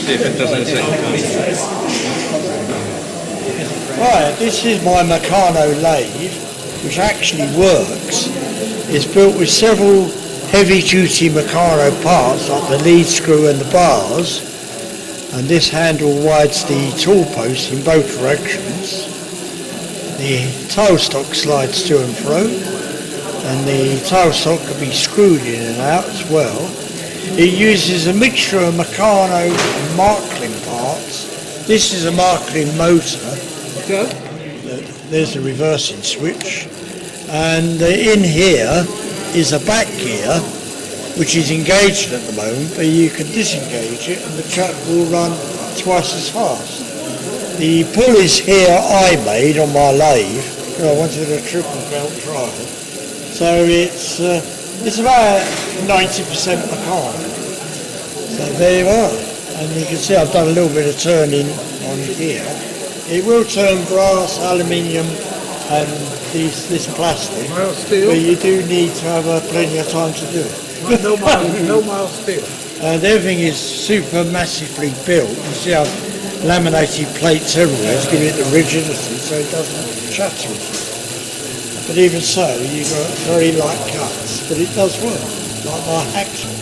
see if it does anything. Right, this is my Meccano lathe, which actually works. It's built with several heavy-duty Meccano parts, like the lead screw and the bars, and this handle wides the tool post in both directions. The tailstock slides to and fro, and the tailstock can be screwed in and out as well. It uses a mixture of Meccano and Marklin parts. This is a Marklin motor. There's the reversing switch, and in here is a back gear which is engaged at the moment, but you can disengage it and the truck will run twice as fast. The pulleys here I made on my lathe, because I wanted a triple belt drive, so it's about 90% Meccano. So there you are, and you can see I've done a little bit of turning on here. It will turn brass, aluminium and this plastic, but you do need to have plenty of time to do it. No mild steel. And everything is super massively built. You see I've laminated plates everywhere to give it the rigidity so it doesn't shatter. But even so, you've got very light cuts, but it does work, like my hacksaw.